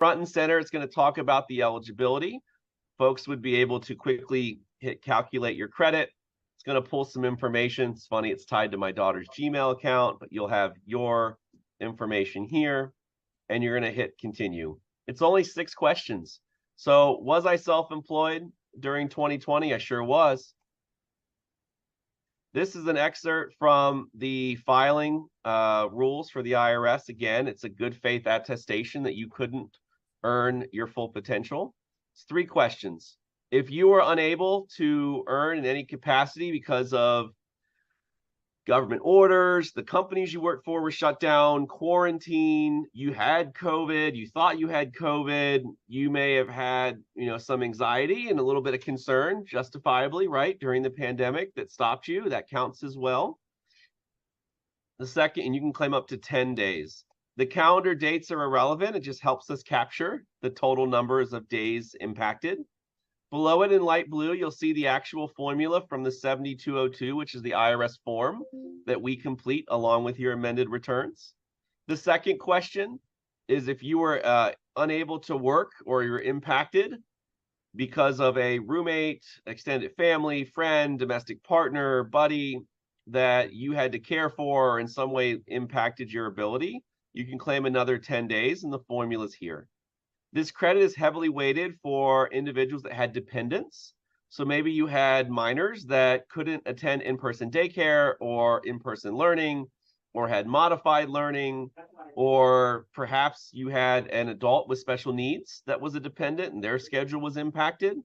Front and center, it's going to talk about the eligibility. Folks would be able to quickly hit calculate your credit. It's going to pull some information. It's funny, it's tied to my daughter's Gmail account, but you'll have your information here, and you're going to hit continue. It's only 6 questions. So was I self-employed during 2020? I sure was. This is an excerpt from the filing rules for the IRS. Again, it's a good faith attestation that you couldn't earn your full potential. It's 3 questions. If you were unable to earn in any capacity because of government orders, the companies you worked for were shut down, quarantine, you had COVID, you thought you had COVID, you may have had, some anxiety and a little bit of concern, justifiably, right, during the pandemic that stopped you, that counts as well. The second, and you can claim up to 10 days. The calendar dates are irrelevant. It just helps us capture the total numbers of days impacted. Below it in light blue, you'll see the actual formula from the 7202, which is the IRS form that we complete along with your amended returns. The second question is if you were unable to work or you're impacted because of a roommate, extended family, friend, domestic partner, buddy that you had to care for or in some way impacted your ability, you can claim another 10 days, and the formula's here. This credit is heavily weighted for individuals that had dependents. So maybe you had minors that couldn't attend in-person daycare or in-person learning, or had modified learning, or perhaps you had an adult with special needs that was a dependent and their schedule was impacted.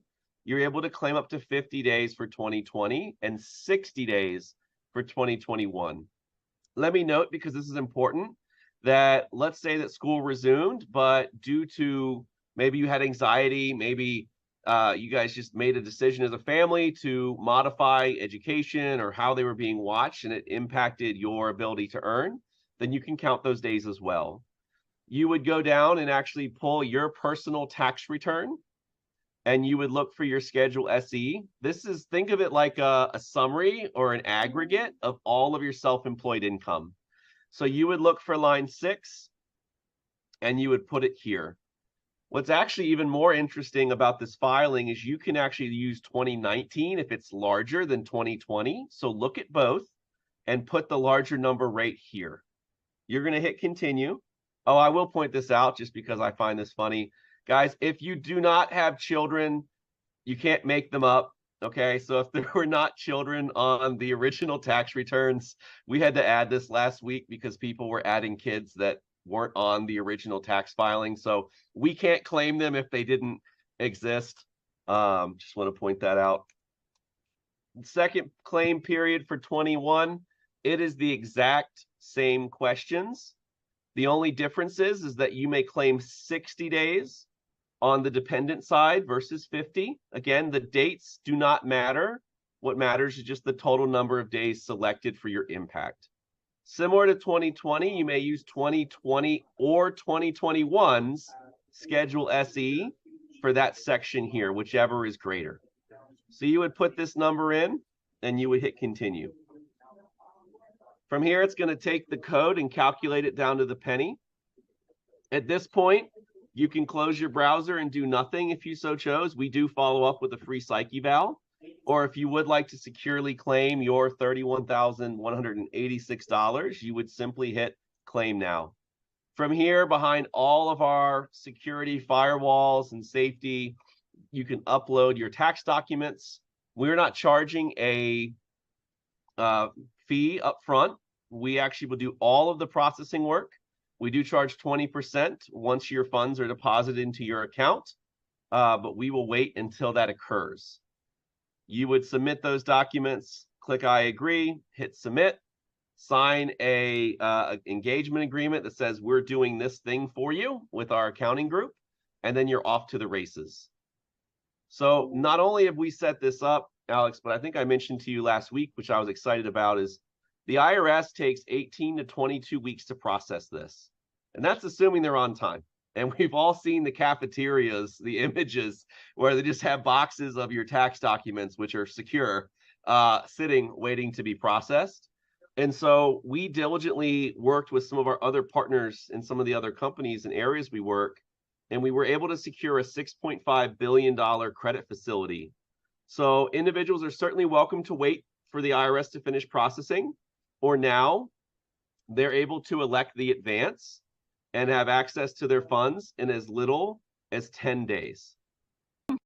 You're able to claim up to 50 days for 2020 and 60 days for 2021. Let me note, because this is important, that let's say that school resumed, but due to maybe you had anxiety, maybe you guys just made a decision as a family to modify education or how they were being watched, and it impacted your ability to earn, then you can count those days as well. You would go down and actually pull your personal tax return, and you would look for your Schedule SE. Think of it like a summary or an aggregate of all of your self-employed income. So you would look for line 6 and you would put it here. What's actually even more interesting about this filing is you can actually use 2019 if it's larger than 2020. So look at both and put the larger number right here. You're going to hit continue. Oh, I will point this out just because I find this funny. Guys, if you do not have children, you can't make them up. Okay, so if there were not children on the original tax returns, we had to add this last week because people were adding kids that weren't on the original tax filing. So we can't claim them if they didn't exist. Just want to point that out. Second claim period for 21, it is the exact same questions. The only difference is that you may claim 60 days on the dependent side versus 50. Again, the dates do not matter. What matters is just the total number of days selected for your impact. Similar to 2020, you may use 2020 or 2021's Schedule SE for that section here, whichever is greater. So you would put this number in and you would hit continue. From here, it's going to take the code and calculate it down to the penny. At this point, you can close your browser and do nothing if you so chose. We do follow up with a free psych eval. Or if you would like to securely claim your $31,186, you would simply hit claim now. From here, behind all of our security firewalls and safety, you can upload your tax documents. We're not charging a fee up front. We actually will do all of the processing work. We do charge 20% once your funds are deposited into your account, but we will wait until that occurs. You would submit those documents, click I agree, hit submit, sign a engagement agreement that says we're doing this thing for you with our accounting group, and then you're off to the races. So not only have we set this up, Alex, but I think I mentioned to you last week, which I was excited about, is the IRS takes 18 to 22 weeks to process this. And that's assuming they're on time. And we've all seen the cafeterias, the images where they just have boxes of your tax documents, which are secure, sitting, waiting to be processed. And so we diligently worked with some of our other partners in some of the other companies and areas we work and we were able to secure a $6.5 billion credit facility. So individuals are certainly welcome to wait for the IRS to finish processing, or now they're able to elect the advance and have access to their funds in as little as 10 days.